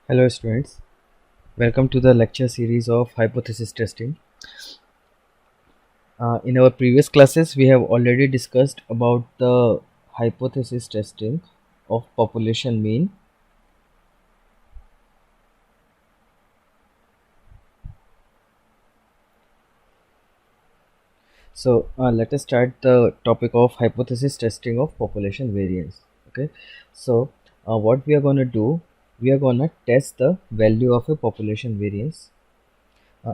Hello students, welcome to the lecture series of hypothesis testing. In our previous classes we have already discussed about the hypothesis testing of population mean. So let us start the topic of hypothesis testing of population variance. Okay, so what we are going to do, we are going to test the value of a population variance.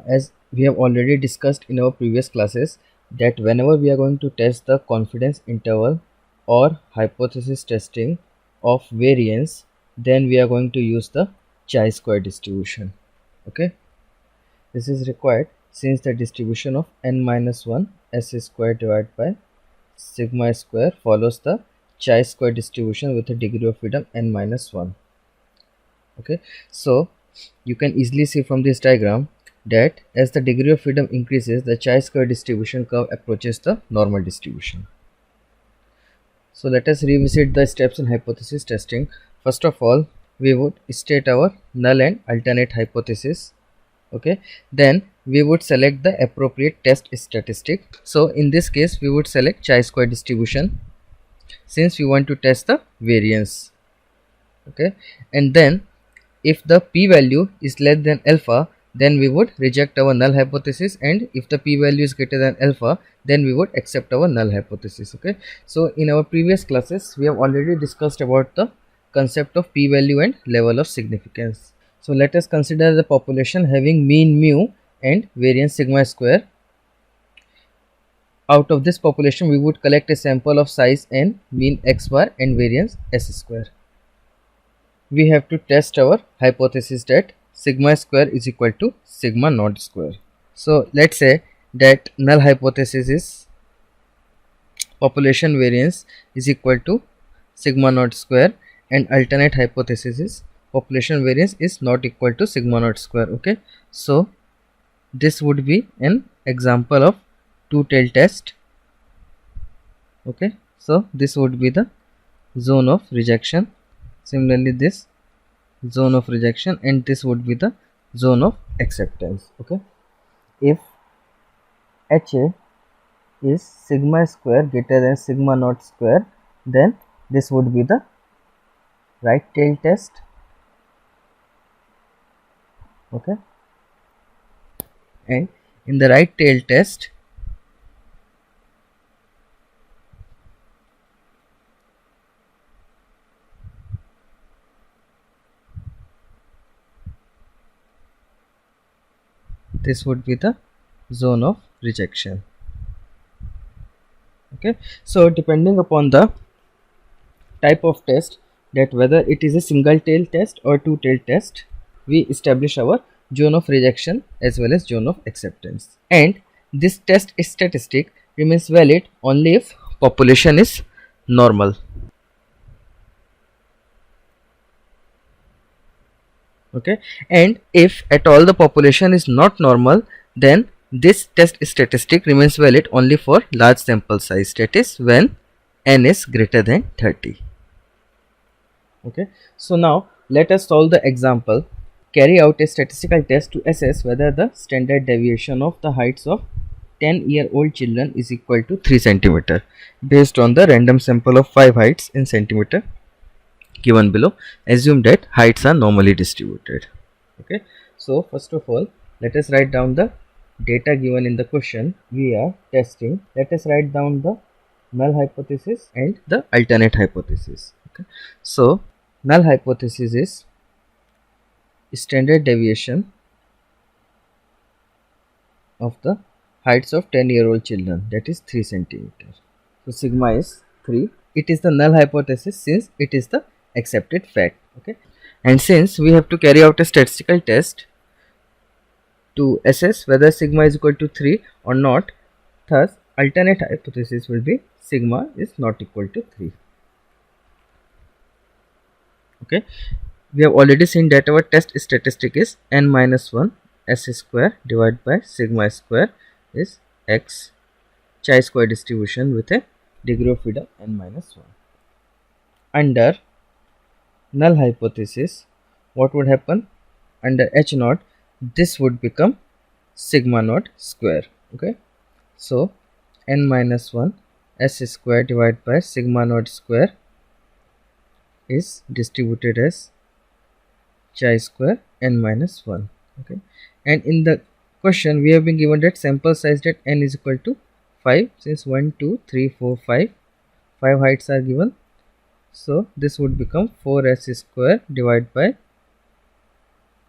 As we have already discussed in our previous classes, that whenever we are going to test the confidence interval or hypothesis testing of variance, then we are going to use the chi-square distribution. Okay, this is required since the distribution of n minus 1 s square divided by sigma square follows the chi-square distribution with a degree of freedom n minus 1. Okay, so you can easily see from this diagram that as the degree of freedom increases, the chi-square distribution curve approaches the normal distribution. So let us revisit the steps in hypothesis testing. First of all, we would state our null and alternate hypothesis. Okay, then we would select the appropriate test statistic. So in this case, we would select chi-square distribution since we want to test the variance. Okay, and then if the p-value is less than alpha, then we would reject our null hypothesis, and if the p-value is greater than alpha, then we would accept our null hypothesis. Okay, so in our previous classes we have already discussed about the concept of p-value and level of significance. So let us consider the population having mean mu and variance sigma square. Out of this population we would collect a sample of size n, mean x bar and variance s square. We have to test our hypothesis that sigma square is equal to sigma naught square. So let's say that null hypothesis is population variance is equal to sigma naught square, and alternate hypothesis is population variance is not equal to sigma naught square. Okay, so this would be an example of two-tailed test. Okay, so this would be the zone of rejection. Similarly, this zone of rejection, and this would be the zone of acceptance. Okay, if HA is sigma square greater than sigma naught square, then this would be the right tail test. Okay, and in the right tail test, this would be the zone of rejection. Okay, so depending upon the type of test, that whether it is a single tail test or two tail test, we establish our zone of rejection as well as zone of acceptance, and this test statistic remains valid only if population is normal. Okay, and if at all the population is not normal, then this test statistic remains valid only for large sample size, that is when n is greater than 30. Okay, so now let us solve the example. Carry out a statistical test to assess whether the standard deviation of the heights of 10-year-old children is equal to 3 cm based on the random sample of 5 heights in centimeter given below. Assume that heights are normally distributed. Okay, so first of all, let us write down the data given in the question we are testing. Let us write down the null hypothesis and the alternate hypothesis. Okay, so null hypothesis is standard deviation of the heights of 10-year-old children, that is 3 cm. So sigma is 3. It is the null hypothesis since it is the accepted fact. Okay, and since we have to carry out a statistical test to assess whether sigma is equal to 3 or not, thus alternate hypothesis will be sigma is not equal to 3. Okay, we have already seen that our test statistic is n minus 1 s square divided by sigma square is x chi square distribution with a degree of freedom n minus 1. Under null hypothesis, what would happen? Under H naught, this would become sigma naught square. Okay, so n minus 1 s square divided by sigma naught square is distributed as chi square n minus 1. Okay, and in the question we have been given that sample size that n is equal to 5, since 1 2 3 4 5 5 heights are given, so this would become 4s square divided by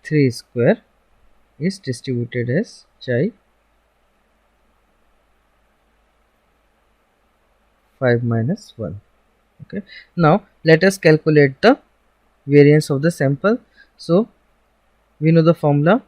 3 square is distributed as chi 5 minus 1. Okay, now let us calculate the variance of the sample. So we know the formula.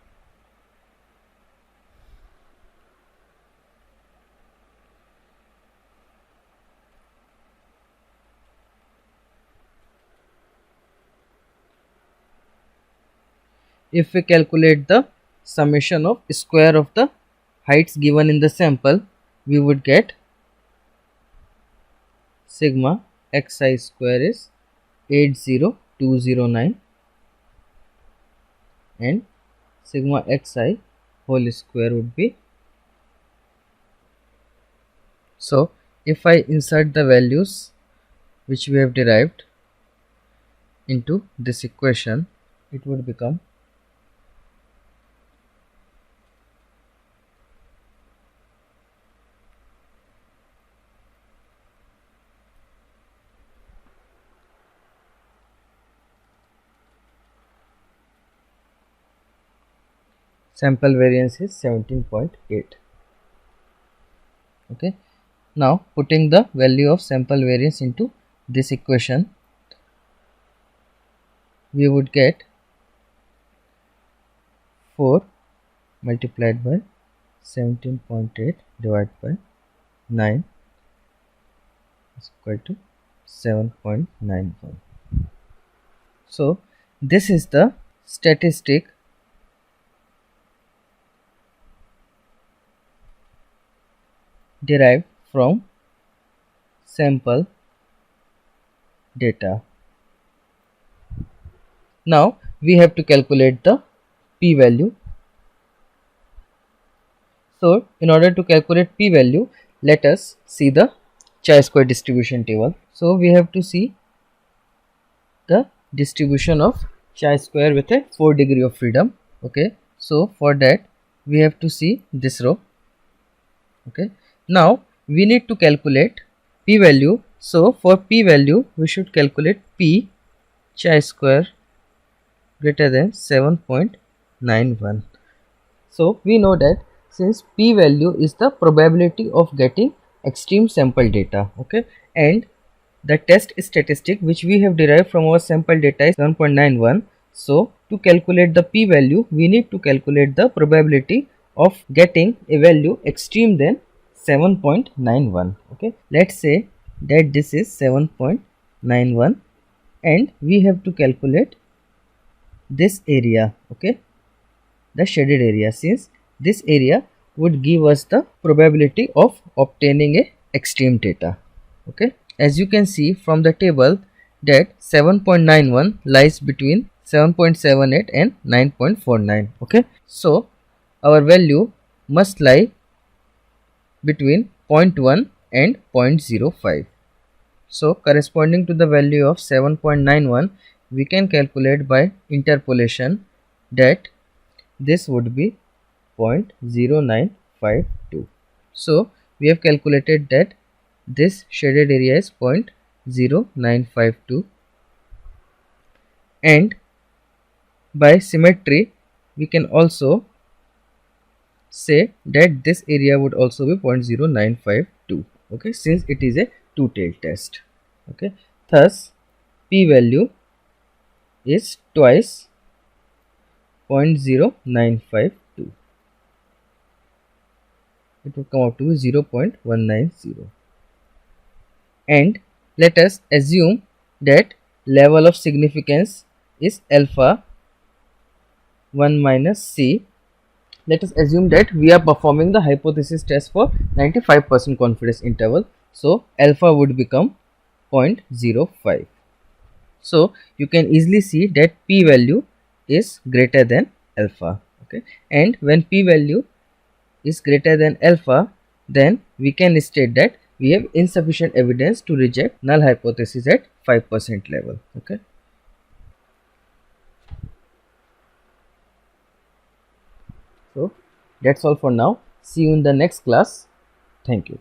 If we calculate the summation of square of the heights given in the sample, we would get sigma xi square is 80209 and sigma xi whole square would be, so if I insert the values which we have derived into this equation, it would become sample variance is 17.8. Okay, now putting the value of sample variance into this equation, we would get 4 multiplied by 17.8 divided by 9 is equal to 7.91. So this is the statistic derived from sample data. Now we have to calculate the p-value. So in order to calculate p-value, let us see the chi-square distribution table. So we have to see the distribution of chi-square with a 4 degree of freedom. Okay, so for that we have to see this row. Okay, now we need to calculate p-value. So for p-value we should calculate p chi-square greater than 7.91. So we know that since p-value is the probability of getting extreme sample data, okay, and the test statistic which we have derived from our sample data is 7.91. So to calculate the p-value, we need to calculate the probability of getting a value extreme than 7.91. Okay, let's say that this is 7.91 and we have to calculate this area, okay, the shaded area, since this area would give us the probability of obtaining a extreme data. Okay, as you can see from the table that 7.91 lies between 7.78 and 9.49. okay, so our value must lie between 0.1 and 0.05. So corresponding to the value of 7.91, we can calculate by interpolation that this would be 0.0952. So we have calculated that this shaded area is 0.0952, and by symmetry we can also say that this area would also be 0.0952. okay, since it is a two-tailed test. Okay, thus p-value is twice 0.0952. it will come out to 0.190. And let us assume that level of significance is alpha 1 minus c. Let us assume that we are performing the hypothesis test for 95% confidence interval. So alpha would become 0.05. So you can easily see that p-value is greater than alpha. Okay, and when p value is greater than alpha, then we can state that we have insufficient evidence to reject null hypothesis at 5% level. Okay, so that's all for now. See you in the next class. Thank you.